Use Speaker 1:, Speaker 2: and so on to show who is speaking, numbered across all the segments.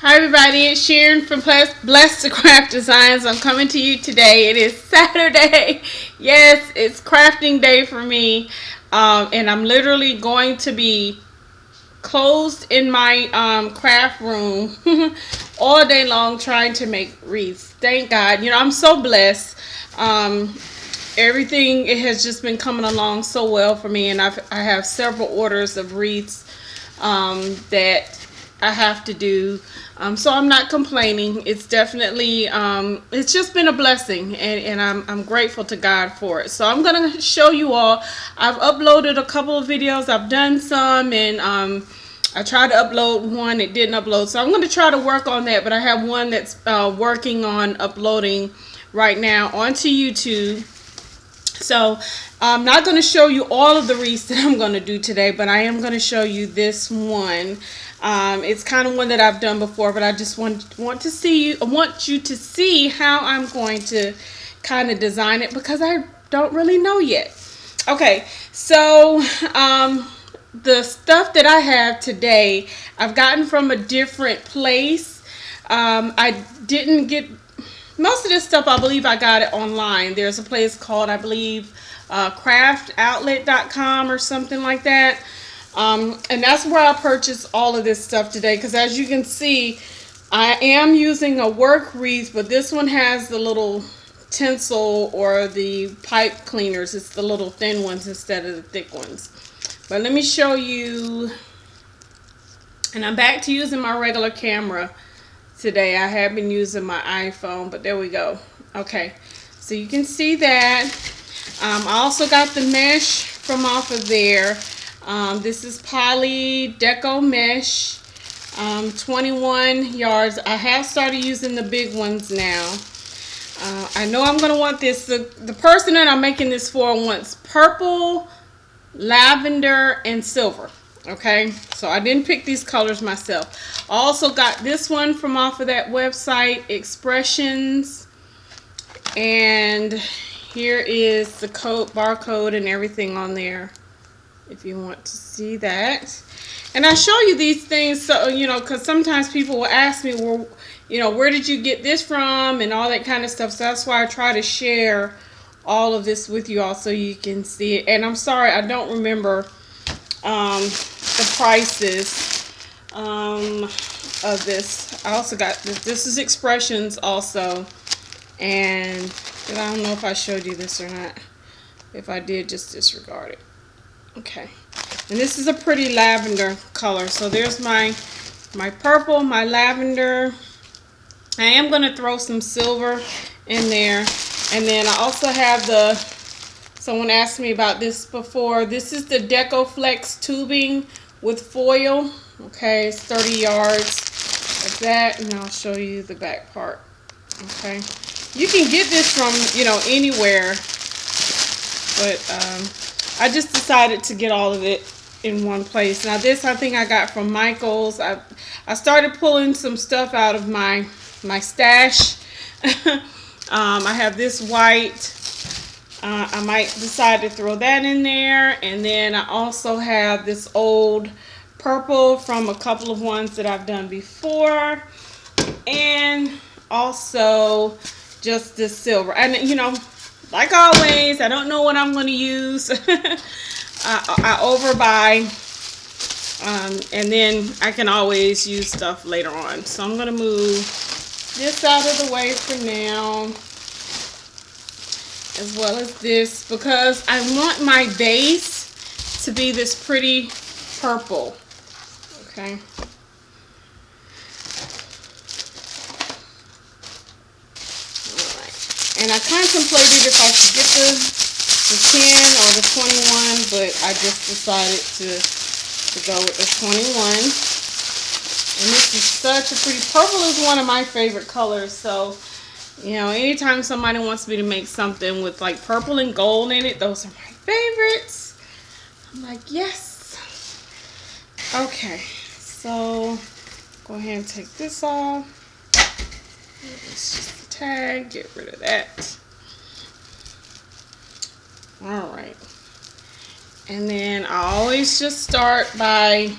Speaker 1: Hi everybody, it's Sharon from Blessed to Craft Designs. I'm coming to you today. It is Saturday. Yes, it's crafting day for me. And I'm literally going to be closed in my craft room all day long trying to make wreaths. Thank God. I'm so blessed. Everything it has just been coming along so well for me, and I have several orders of wreaths that I have to do. So I'm not complaining. It's definitely it's just been a blessing, and I'm grateful to God for it. So I'm gonna show you all. I've uploaded a couple of videos. I've done some, and I tried to upload one. It didn't upload, so I'm gonna try to work on that. But I have one that's working on uploading right now onto YouTube. So I'm not going to show you all of the wreaths that I'm going to do today, but I am going to show you this one. It's kind of one that I've done before, but I just want you to see how I'm going to kind of design it, because I don't really know yet. Okay, so the stuff that I have today, I've gotten from a different place. I didn't get most of this stuff. I believe I got it online. There's a place called, I believe, craftoutlet.com or something like that. And that's where I purchased all of this stuff today, because as you can see, I am using a work wreath, but this one has the little tinsel or the pipe cleaners. It's the little thin ones instead of the thick ones. But let me show you. And I'm back to using my regular camera today. I have been using my iPhone, but there we go. Okay, so you can see that. I also got the mesh from off of there. This is poly Deco mesh, 21 yards. I have started using the big ones now. I know I'm going to want this. The person that I'm making this for wants purple, lavender, and silver. Okay, so I didn't pick these colors myself. I also got this one from off of that website, Expressions. And here is the code, barcode, and everything on there, if you want to see that. And I show you these things so, because sometimes people will ask me, well, where did you get this from, and all that kind of stuff. So that's why I try to share all of this with you all so you can see it. And I'm sorry, I don't remember the prices of this. I also got this. This is Expressions also. And I don't know if I showed you this or not. If I did, just disregard it. Okay. And this is a pretty lavender color. So there's my purple, my lavender. I am going to throw some silver in there. And then I also have someone asked me about this before. This is the Deco Flex tubing with foil. Okay, it's 30 yards of that. And I'll show you the back part. Okay. You can get this from, anywhere. But I just decided to get all of it in one place. Now this I think I got from Michael's. I started pulling some stuff out of my stash. I have this white. I might decide to throw that in there. And then I also have this old purple from a couple of ones that I've done before. And also just this silver. And like always, I don't know what I'm going to use. I overbuy. And then I can always use stuff later on. So I'm going to move this out of the way for now, as well as this, because I want my base to be this pretty purple. Okay. And I contemplated if I should get the 10 or the 21, but I just decided to go with the 21. And this is such a pretty, purple is one of my favorite colors. So, anytime somebody wants me to make something with like purple and gold in it, those are my favorites. I'm like, yes. Okay, so go ahead and take this off. It's just the tag, get rid of that. Alright. And then I always just start by,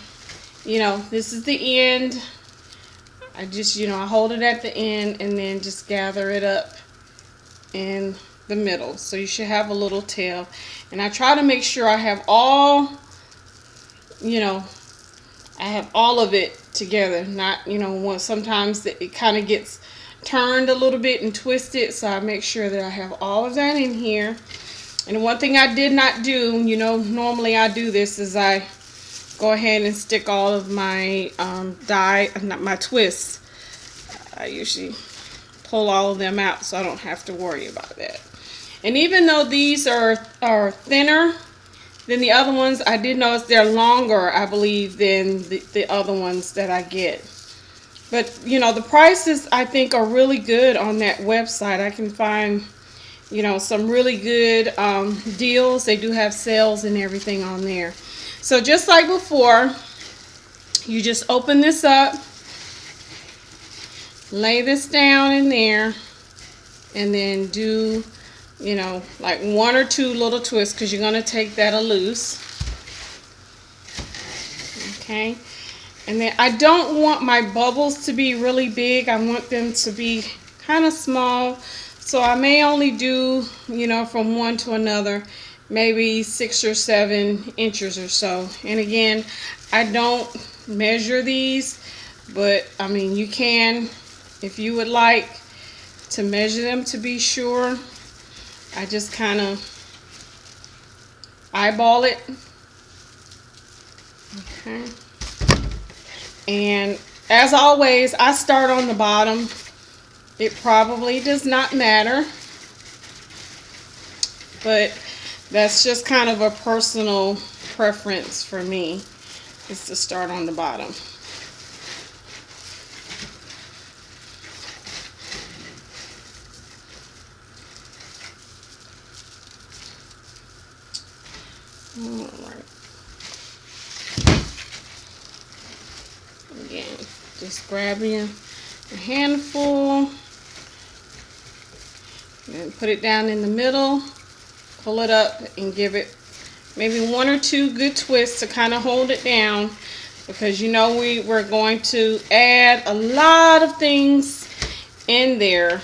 Speaker 1: this is the end I just, I hold it at the end and then just gather it up in the middle. So you should have a little tail. And I try to make sure I have all, I have all of it together. Not, sometimes it kind of gets turned a little bit and twisted. So I make sure that I have all of that in here. And one thing I did not do, normally I do this, is I go ahead and stick all of my my twists. I usually pull all of them out so I don't have to worry about that. And even though these are thinner than the other ones, I did notice they're longer, I believe, than the other ones that I get. But, the prices, I think, are really good on that website. I can find, some really good deals. They do have sales and everything on there. So just like before, you just open this up, lay this down in there, and then do, like 1 or 2 little twists, because you're going to take that loose. Okay. And then I don't want my bubbles to be really big. I want them to be kind of small. So I may only do, from one to another, maybe 6 or 7 inches or so. And again, I don't measure these, but I mean, you can, if you would like to measure them to be sure. I just kind of eyeball it. Okay. And as always, I start on the bottom. It probably does not matter, but that's just kind of a personal preference for me, is to start on the bottom. Alright. Again, just grabbing a handful and put it down in the middle, pull it up and give it maybe 1 or 2 good twists to kind of hold it down, because we're going to add a lot of things in there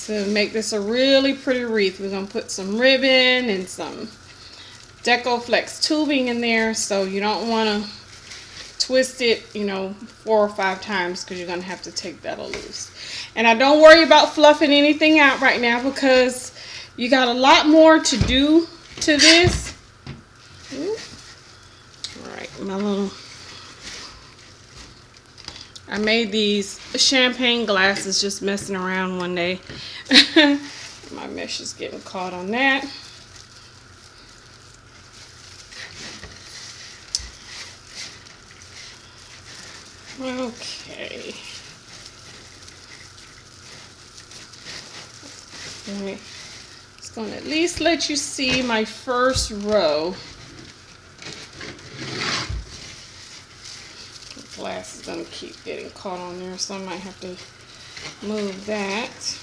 Speaker 1: to make this a really pretty wreath. We're going to put some ribbon and some Deco Flex tubing in there, so you don't want to twist it 4 or 5 times, because you're going to have to take that loose. And I don't worry about fluffing anything out right now, because you got a lot more to do to this. Alright, I made these champagne glasses just messing around one day. My mesh is getting caught on that. Okay. It's going to at least let you see my first row. The glass is going to keep getting caught on there, so I might have to move that.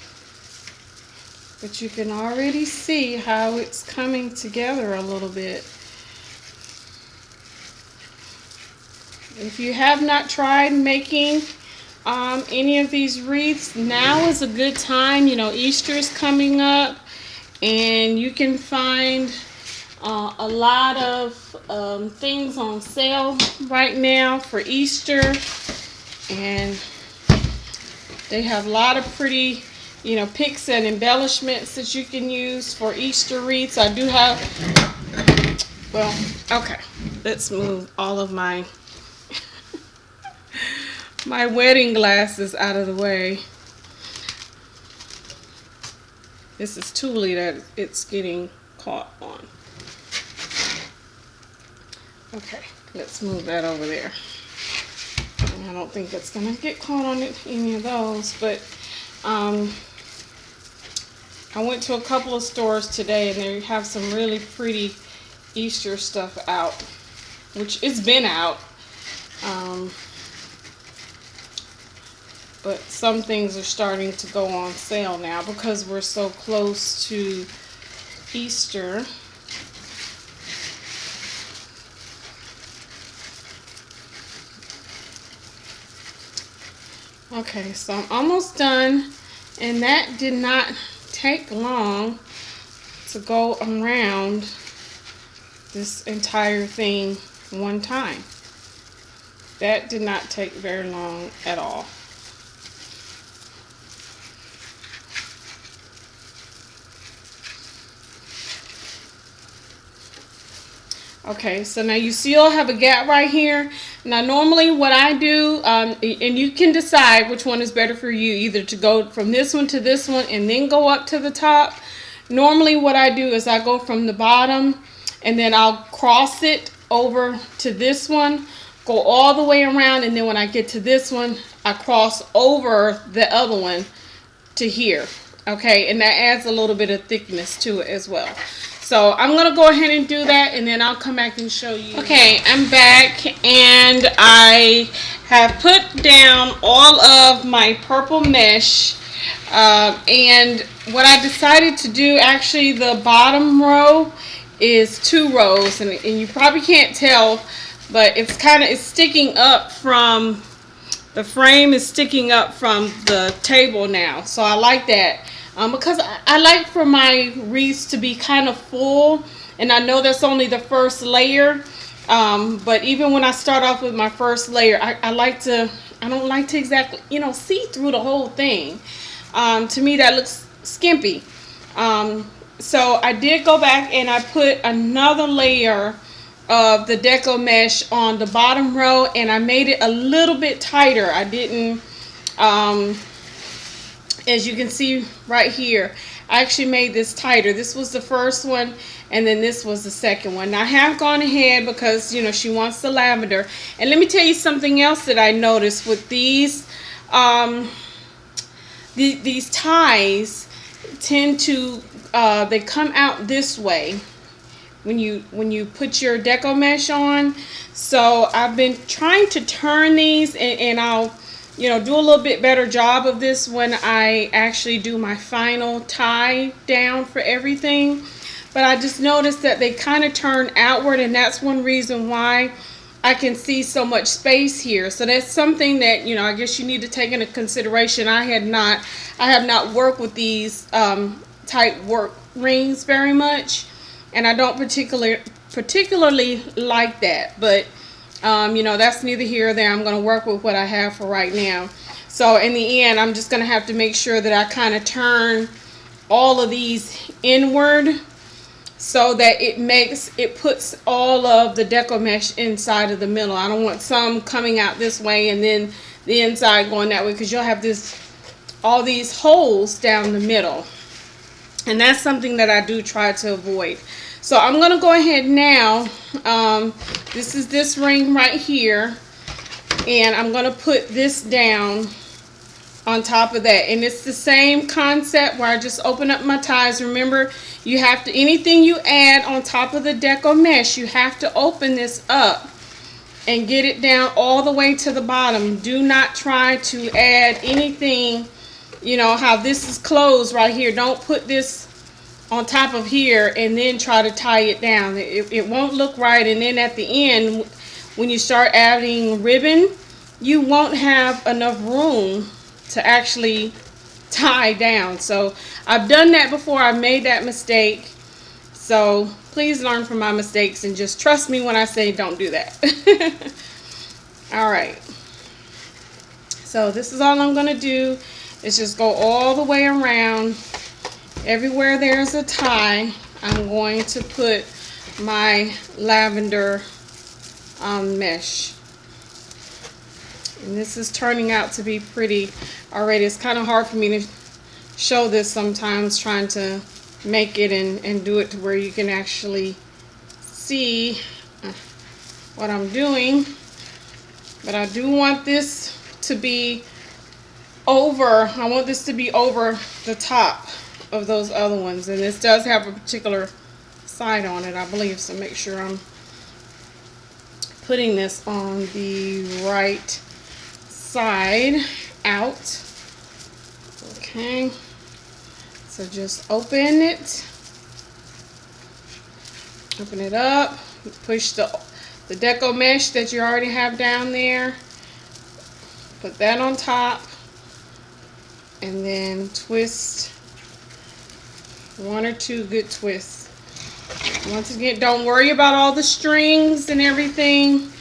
Speaker 1: But you can already see how it's coming together a little bit. If you have not tried making any of these wreaths, now is a good time. Easter is coming up, and you can find a lot of things on sale right now for Easter, and they have a lot of pretty picks and embellishments that you can use for Easter wreaths. I do have, well, okay, let's move all of my wedding glasses out of the way. This is tulle that it's getting caught on. Okay, let's move that over there. And I don't think it's gonna get caught on any of those, but I went to a couple of stores today, and they have some really pretty Easter stuff out, which it's been out. But some things are starting to go on sale now because we're so close to Easter. Okay, so I'm almost done, and that did not take long to go around this entire thing one time. That did not take very long at all. Okay, so now you still have a gap right here. Now normally what I do, and you can decide which one is better for you, either to go from this one to this one and then go up to the top. Normally what I do is I go from the bottom and then I'll cross it over to this one, go all the way around, and then when I get to this one, I cross over the other one to here. Okay, and that adds a little bit of thickness to it as well. So I'm going to go ahead and do that, and then I'll come back and show you. Okay, I'm back, and I have put down all of my purple mesh. And what I decided to do, actually the bottom row is 2 rows, and you probably can't tell, but it's sticking up from the frame, is sticking up from the table now. So I like that. Because I like for my wreaths to be kind of full, and I know that's only the first layer, but even when I start off with my first layer, I don't like to exactly, see through the whole thing. To me that looks skimpy. So I did go back and I put another layer of the Deco mesh on the bottom row, and I made it a little bit tighter. I didn't, as you can see right here, I actually made this tighter. This was the first one, and then this was the second one. Now I have gone ahead because she wants the lavender. And let me tell you something else that I noticed with these ties tend to they come out this way when you put your Deco mesh on. So I've been trying to turn these, and I'll do a little bit better job of this when I actually do my final tie down for everything. But I just noticed that they kind of turn outward, and that's one reason why I can see so much space here. So that's something that I guess you need to take into consideration. I have not worked with these type work rings very much, and I don't particularly like that. But that's neither here or there. I'm going to work with what I have for right now. So in the end, I'm just going to have to make sure that I kind of turn all of these inward, so that it puts all of the Deco mesh inside of the middle. I don't want some coming out this way and then the inside going that way, because you'll have all these holes down the middle, and that's something that I do try to avoid. So I'm going to go ahead now. This is this ring right here, and I'm going to put this down on top of that. And it's the same concept where I just open up my ties. Remember, you have to, anything you add on top of the Deco mesh, you have to open this up and get it down all the way to the bottom. Do not try to add anything, how this is closed right here. Don't put this on top of here and then try to tie it down. It won't look right, and then at the end, when you start adding ribbon, you won't have enough room to actually tie down. So I've done that before. I made that mistake. So please learn from my mistakes and just trust me when I say don't do that. Alright, so this is all I'm going to do, is just go all the way around. Everywhere there's a tie, I'm going to put my lavender mesh. And this is turning out to be pretty already. It's kind of hard for me to show this sometimes, trying to make it and do it to where you can actually see what I'm doing. But I do want this to be over, I want this to be over the top of those other ones. And this does have a particular side on it, I believe, so make sure I'm putting this on the right side out. Okay, so just open it up, push the Deco mesh that you already have down there, put that on top, and then twist. One or two good twists. Once again, don't worry about all the strings and everything.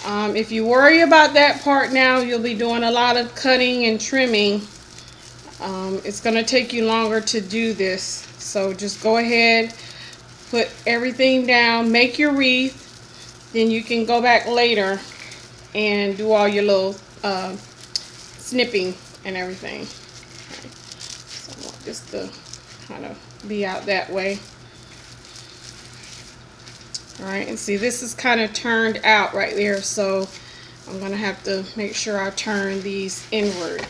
Speaker 1: If you worry about that part now, you'll be doing a lot of cutting and trimming. It's going to take you longer to do this. So just go ahead, put everything down, make your wreath. Then you can go back later and do all your little snipping and everything. Okay. So I want this to kind of be out that way. Alright, and see, this is kind of turned out right there, so I'm going to have to make sure I turn these inward.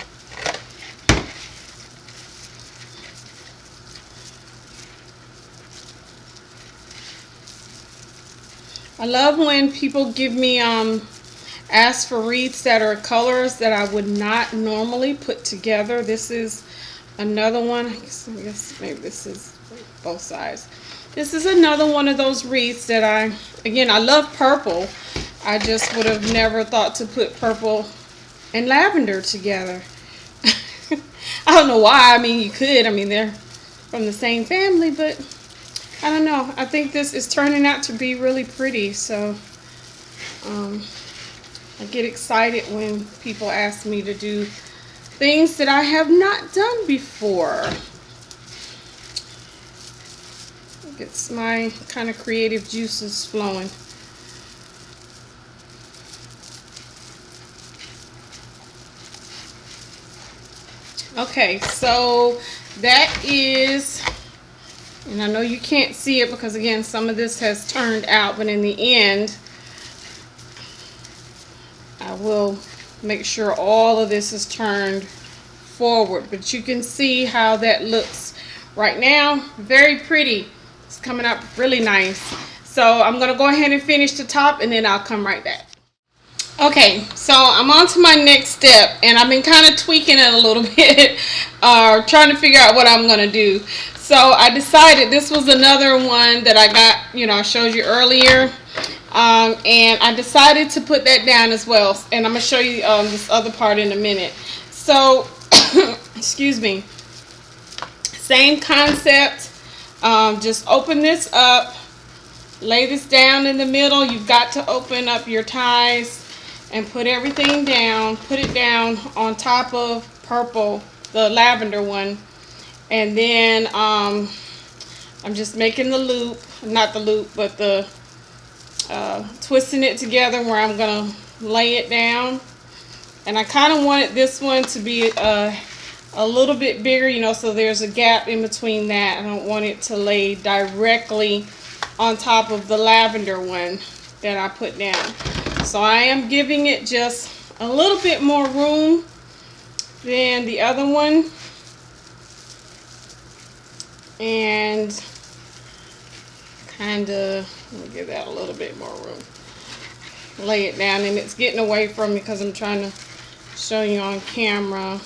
Speaker 1: I love when people give me ask for wreaths that are colors that I would not normally put together. This is another one. I guess maybe this is both sides. This is another one of those wreaths that I love purple. I just would have never thought to put purple and lavender together. I don't know why. I mean, you could. I mean, they're from the same family, but I don't know. I think this is turning out to be really pretty. So I get excited when people ask me to do things that I have not done before. Gets my kind of creative juices flowing. Okay, so that is, and I know you can't see it because again some of this has turned out, but in the end I will make sure all of this is turned forward, but you can see how that looks right now. Very pretty. It's coming up really nice. So I'm going to go ahead and finish the top and then I'll come right back. Okay, so I'm on to my next step and I've been kind of tweaking it a little bit, trying to figure out what I'm going to do. So I decided this was another one that I got, I showed you earlier. And I decided to put that down as well. And I'm going to show you this other part in a minute. So, excuse me, same concept. Just open this up, lay this down in the middle. You've got to open up your ties and put everything down. Put it down on top of purple, the lavender one. And then I'm just making the loop, not the loop, but the twisting it together where I'm going to lay it down. And I kind of wanted this one to be a little bit bigger, so there's a gap in between that. I don't want it to lay directly on top of the lavender one that I put down. So I am giving it just a little bit more room than the other one. And kind of, let me give that a little bit more room. Lay it down, and it's getting away from me because I'm trying to show you on camera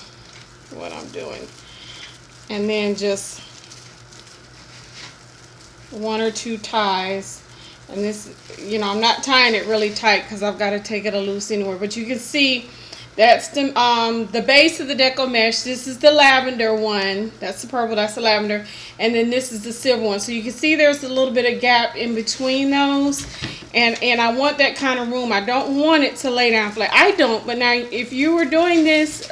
Speaker 1: what I'm doing. And then just one or two ties. And this, I'm not tying it really tight because I've got to take it a loose anywhere. But you can see that's the base of the Deco mesh. This is the lavender one. That's the purple, that's the lavender. And then this is the silver one. So you can see there's a little bit of gap in between those. And I want that kind of room. I don't want it to lay down flat. I don't, but now if you were doing this,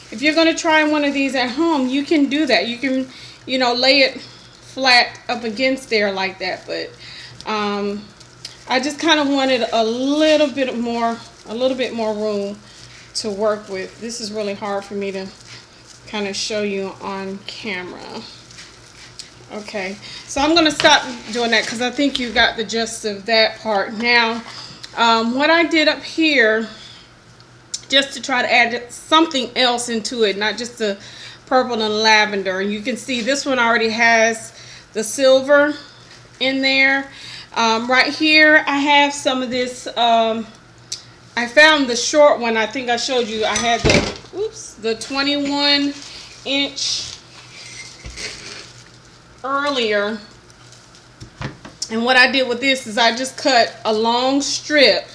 Speaker 1: if you're going to try one of these at home, you can do't you can, lay it flat up against there like that. But I just kind of wanted a little bit more room to work with. This is really hard for me to kind of show you on camera. Okay, so I'm going to stop doing that because I think you got the gist of that part. Now, what I did up here, just to try to add something else into it, not just the purple and lavender. You can see this one already has the silver in there. Right here, I have some of this. I found the short one. I think I showed you. I had the 21-inch earlier, and what I did with this is I just cut a long strip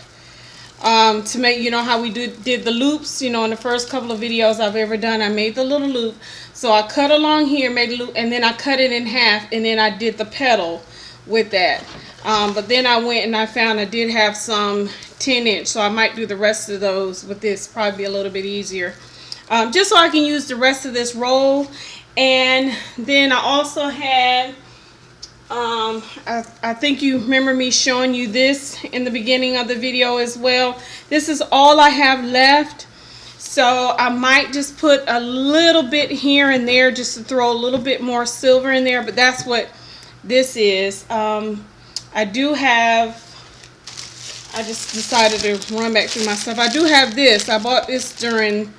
Speaker 1: to make, you know how we did the loops, you know, in the first couple of videos I've ever done. I made the little loop. So I cut along here, made a loop, and then I cut it in half, and then I did the petal with that. But then I went and I found I did have some 10-inch, so I might do the rest of those with this. Probably be a little bit easier. Just so I can use the rest of this roll. And then I also had, I think you remember me showing you this in the beginning of the video as well. This is all I have left. So I might just put a little bit here and there just to throw a little bit more silver in there. But that's what this is. I do have, I just decided to run back through my stuff. I do have this. I bought this during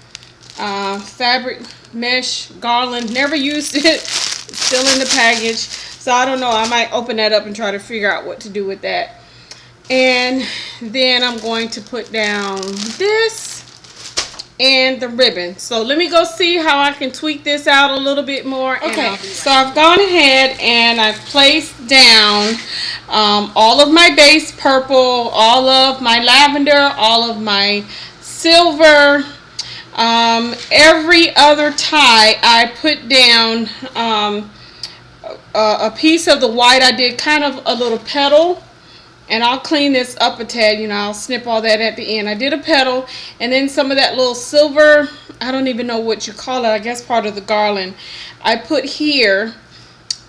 Speaker 1: fabric mesh garland. Never used it. It's still in the package. So I don't know. I might open that up and try to figure out what to do with that. And then I'm going to put down this and the ribbon. So let me go see how I can tweak this out a little bit more. Okay, so I've gone ahead and I've placed down all of my base purple, all of my lavender, all of my silver. Every other tie I put down a piece of the white. I did kind of a little petal. And I'll clean this up a tad, you know, I'll snip all that at the end. I did a petal, and then some of that little silver, I don't even know what you call it, I guess part of the garland, I put here.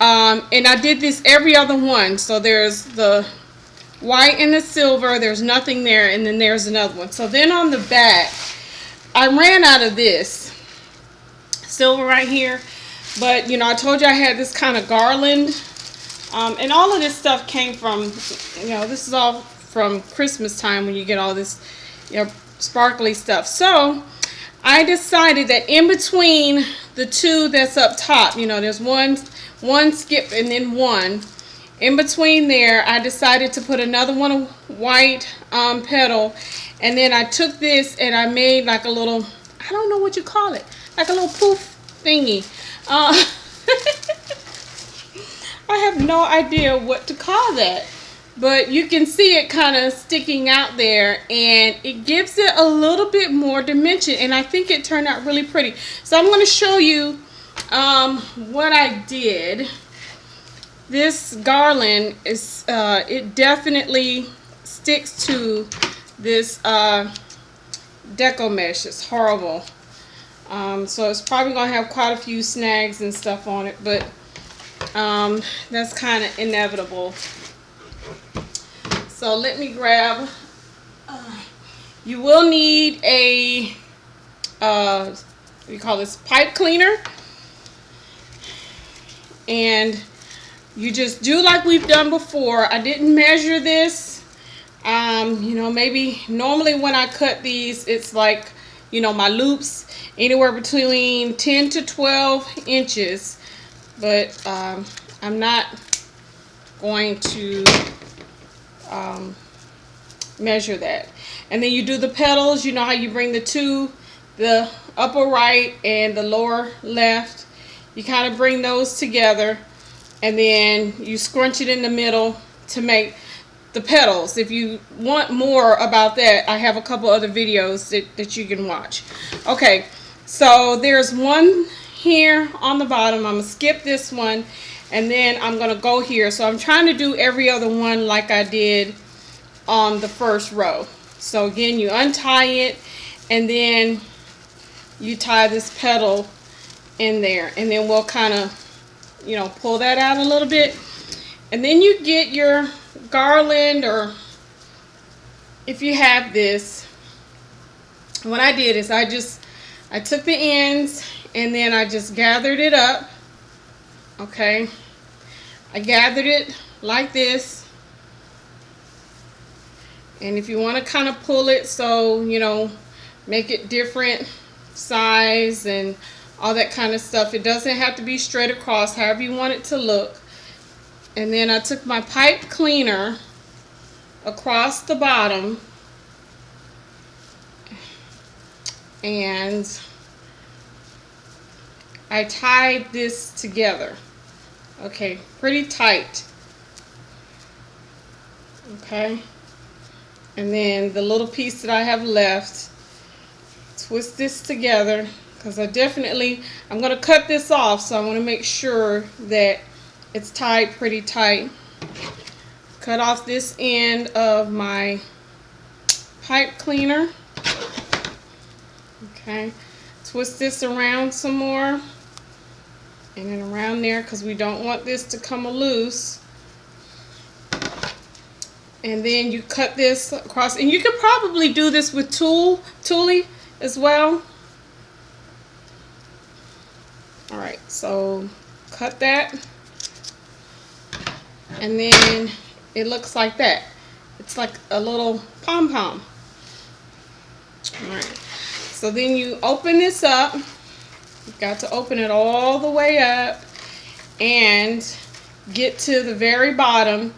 Speaker 1: And I did this every other one. So there's the white and the silver, there's nothing there, and then there's another one. So then on the back, I ran out of this silver right here. But, you know, I told you I had this kind of garland. And all of this stuff came from, you know, this is all from Christmas time when you get all this, you know, sparkly stuff. So I decided that in between the two that's up top, you know, there's one skip and then one. In between there, I decided to put another one of white petal. And then I took this and I made like a little, I don't know what you call it, like a little poof thingy. I have no idea what to call that, but you can see it kind of sticking out there, and it gives it a little bit more dimension, and I think it turned out really pretty. So I'm going to show you what I did. This garland is it definitely sticks to this Deco mesh. It's horrible. So it's probably going to have quite a few snags and stuff on it, but that's kind of inevitable. So let me grab, you will need a, what do you call this, pipe cleaner. And you just do like we've done before. I didn't measure this. You know, maybe normally when I cut these, it's like, you know, my loops anywhere between 10 to 12 inches. But I'm not going to measure that. And then you do the petals. You know how you bring the upper right and the lower left. You kind of bring those together, and then you scrunch it in the middle to make the petals. If you want more about that, I have a couple other videos that you can watch. Okay, so there's one here on the bottom. I'm gonna skip this one, and then I'm gonna go here. So I'm trying to do every other one like I did on the first row. So again, you untie it, and then you tie this petal in there, and then we'll kind of, you know, pull that out a little bit, and then you get your garland, or if you have this. What I did is I took the ends, and then I just gathered it up. Okay, I gathered it like this, and if you want to kind of pull it, so you know, make it different size and all that kind of stuff. It doesn't have to be straight across, however you want it to look. And then I took my pipe cleaner across the bottom, and I tied this together. Okay, pretty tight. Okay, And then the little piece that I have left, twist this together, because I'm going to cut this off, so I want to make sure that it's tied pretty tight. Cut off this end of my pipe cleaner. Okay, twist this around some more, and then around there, because we don't want this to come loose. And then you cut this across, and you could probably do this with toolie as well. All right, so cut that, and then it looks like that. It's like a little pom-pom. All right, so then you open this up. You've got to open it all the way up and get to the very bottom.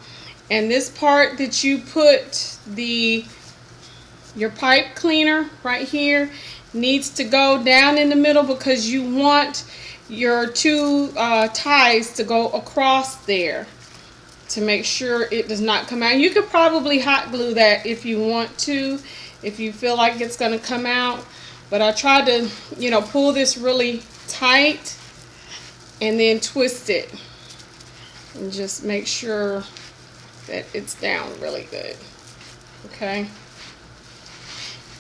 Speaker 1: And this part that you put your pipe cleaner right here needs to go down in the middle, because you want your two ties to go across there to make sure it does not come out. You could probably hot glue that if you want to, if you feel like it's going to come out. But I tried to, pull this really tight and then twist it and just make sure that it's down really good. Okay,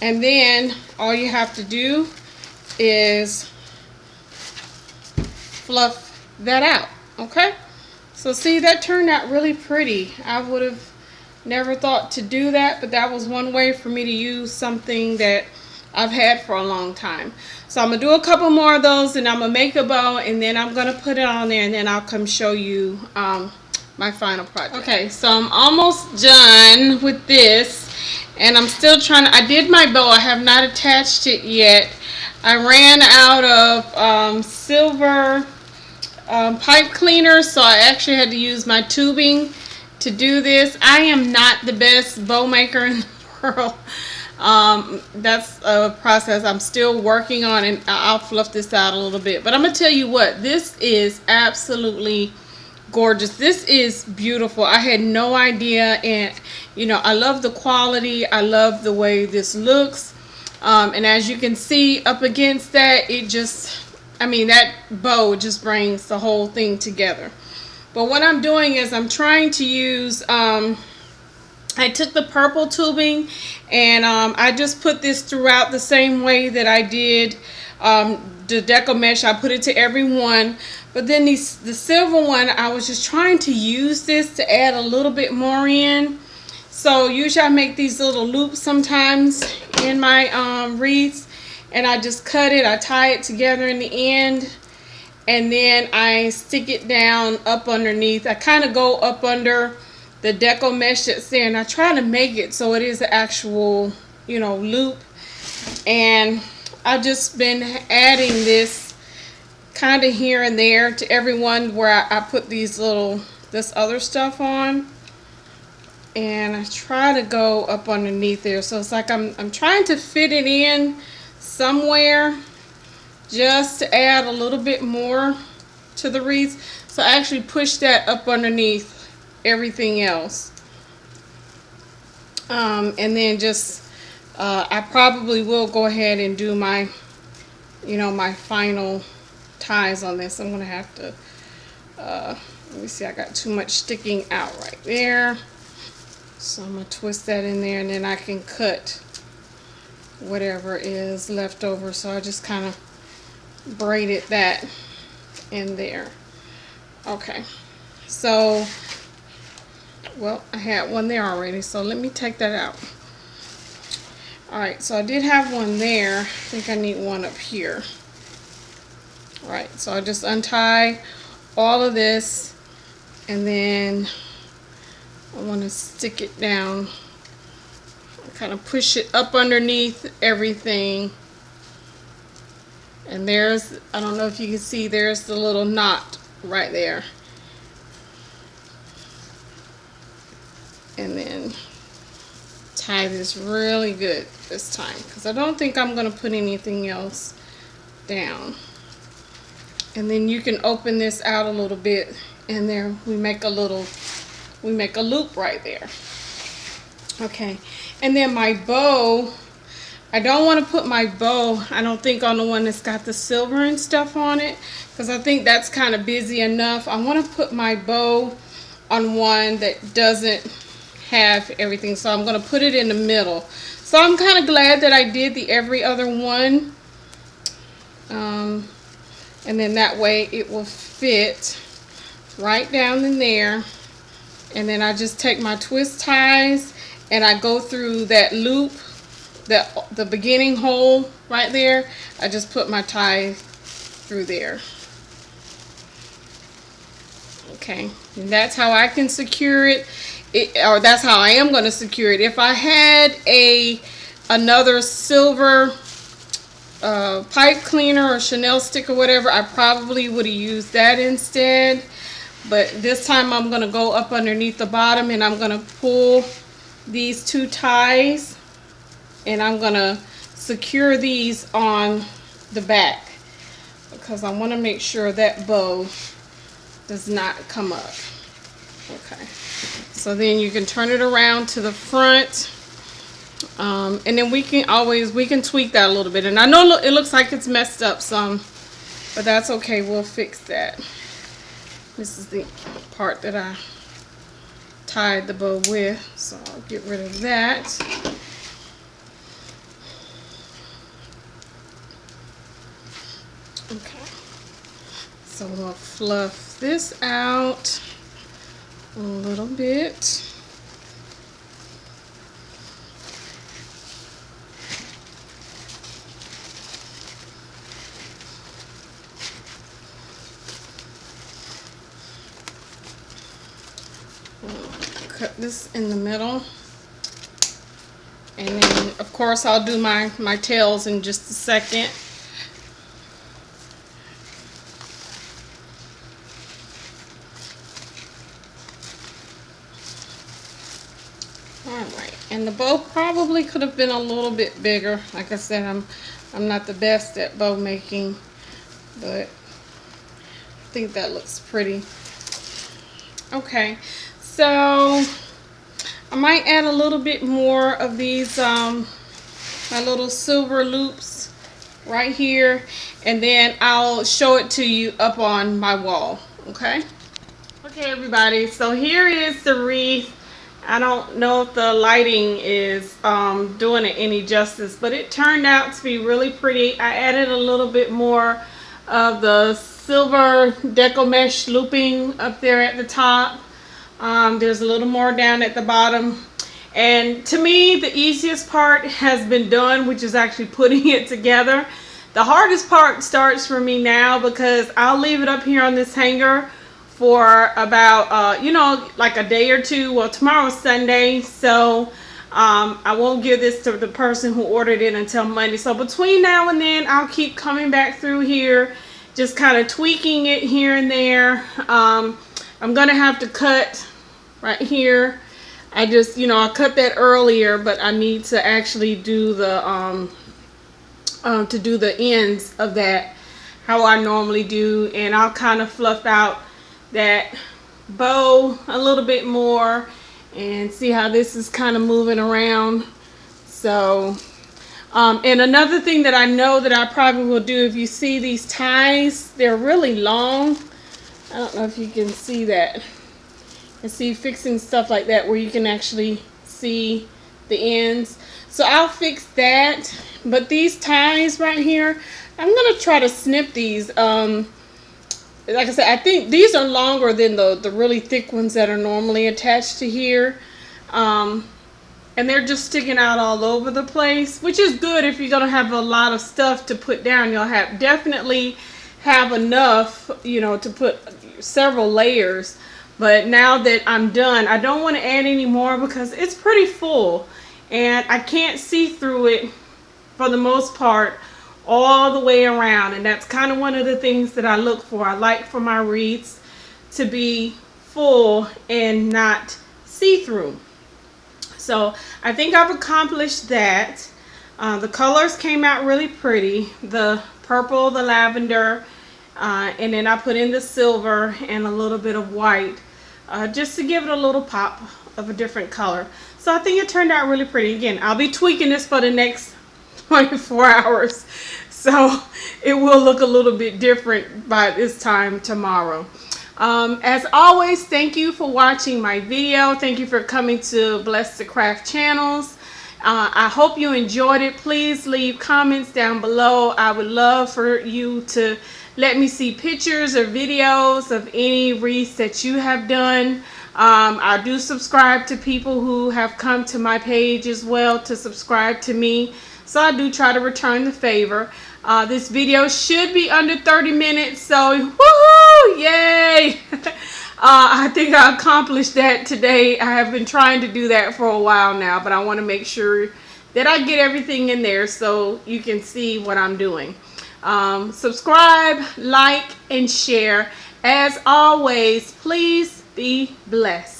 Speaker 1: and then all you have to do is fluff that out. Okay, so see, that turned out really pretty. I would have never thought to do that, but that was one way for me to use something that I've had for a long time. So I'm gonna do a couple more of those, and I'm gonna make a bow, and then I'm gonna put it on there, and then I'll come show you my final project. Okay, so I'm almost done with this, and I'm still I did my bow. I have not attached it yet. I ran out of silver pipe cleaner, so I actually had to use my tubing to do this. I am not the best bow maker in the world. That's a process I'm still working on, and I'll fluff this out a little bit. But I'm gonna tell you what, this is absolutely gorgeous. This is beautiful. I had no idea, and I love the quality. I love the way this looks, and as you can see up against that, it just, that bow just brings the whole thing together. But what I'm doing is I'm trying to use I took the purple tubing, and I just put this throughout the same way that I did the Deco mesh. I put it to every one. But then the silver one, I was just trying to use this to add a little bit more in. So usually I make these little loops sometimes in my wreaths, and I just cut it, I tie it together in the end, and then I stick it down up underneath. I kind of go up under the Deco mesh that's there, and I try to make it so it is an actual, loop. And I've just been adding this kind of here and there to every one where I put this other stuff on, and I try to go up underneath there, so it's like I'm trying to fit it in somewhere just to add a little bit more to the wreath. So I actually push that up underneath everything else, and then just I probably will go ahead and do my my final ties on this. I'm gonna have to let me see, I got too much sticking out right there, so I'm gonna twist that in there, and then I can cut whatever is left over. So I just kind of braided that in there. Okay, so well, I had one there already, so let me take that out. Alright, so I did have one there. I think I need one up here. Alright, so I just untie all of this, and then I want to stick it down. I kind of push it up underneath everything. And there's, I don't know if you can see, there's the little knot right there. And then tie this really good this time, because I don't think I'm going to put anything else down. And then you can open this out a little bit, and there we make a loop right there. Okay, and then my bow, I don't want to put my bow, I don't think, on the one that's got the silver and stuff on it, because I think that's kind of busy enough. I want to put my bow on one that doesn't have everything, so I'm going to put it in the middle. So I'm kind of glad that I did the every other one, and then that way it will fit right down in there. And then I just take my twist ties and I go through that loop, the beginning hole right there. I just put my tie through there. Okay, and that's how I can secure it, or that's how I am going to secure it. If I had another silver pipe cleaner or Chanel stick or whatever, I probably would have used that instead. But this time I'm going to go up underneath the bottom and I'm going to pull these two ties and I'm going to secure these on the back, because I want to make sure that bow does not come up. Okay, so then you can turn it around to the front, and then we can tweak that a little bit. And I know it looks like it's messed up some, but that's okay, we'll fix that. This is the part that I tied the bow with, so I'll get rid of that. Okay, so we'll fluff this out a little bit. Cut this in the middle, and then of course I'll do my tails in just a second. Alright, and the bow probably could have been a little bit bigger. Like I said, I'm not the best at bow making, but I think that looks pretty. Okay, so I might add a little bit more of these my little silver loops right here, and then I'll show it to you up on my wall. Okay everybody, so here is the wreath. I don't know if the lighting is doing it any justice, but it turned out to be really pretty. I added a little bit more of the silver Deco mesh looping up there at the top. There's a little more down at the bottom. And to me, the easiest part has been done, which is actually putting it together. The hardest part starts for me now, because I'll leave it up here on this hanger for about, you know, like a day or two. Well, tomorrow's Sunday, so I won't give this to the person who ordered it until Monday. So between now and then, I'll keep coming back through here, just kind of tweaking it here and there. I'm going to have to cut right here. I just, you know, I cut that earlier, but I need to actually do the, ends of that how I normally do. And I'll kind of fluff out that bow a little bit more and see how this is kind of moving around. So and another thing that I know that I probably will do, if you see these ties, they're really long. I don't know if you can see that. And see, fixing stuff like that where you can actually see the ends. So I'll fix that. But these ties right here, I'm gonna try to snip these. Like I said, I think these are longer than the really thick ones that are normally attached to here. And they're just sticking out all over the place, which is good if you're gonna have a lot of stuff to put down. You'll definitely have enough, you know, to put several layers. But now that I'm done, I don't want to add any more because it's pretty full and I can't see through it for the most part all the way around. And that's kind of one of the things that I look for. I like for my wreaths to be full and not see-through. So I think I've accomplished that. The colors came out really pretty. The purple, the lavender, and then I put in the silver and a little bit of white, just to give it a little pop of a different color. So I think it turned out really pretty. Again, I'll be tweaking this for the next 24 hours. So it will look a little bit different by this time tomorrow. As always, thank you for watching my video. Thank you for coming to Bless the Craft channels. I hope you enjoyed it. Please leave comments down below. I would love for you to let me see pictures or videos of any wreaths that you have done. I do subscribe to people who have come to my page as well to subscribe to me. So I do try to return the favor. This video should be under 30 minutes. So woohoo! Yay! I think I accomplished that today. I have been trying to do that for a while now, but I want to make sure that I get everything in there so you can see what I'm doing. Subscribe, like, and share. As always, please be blessed.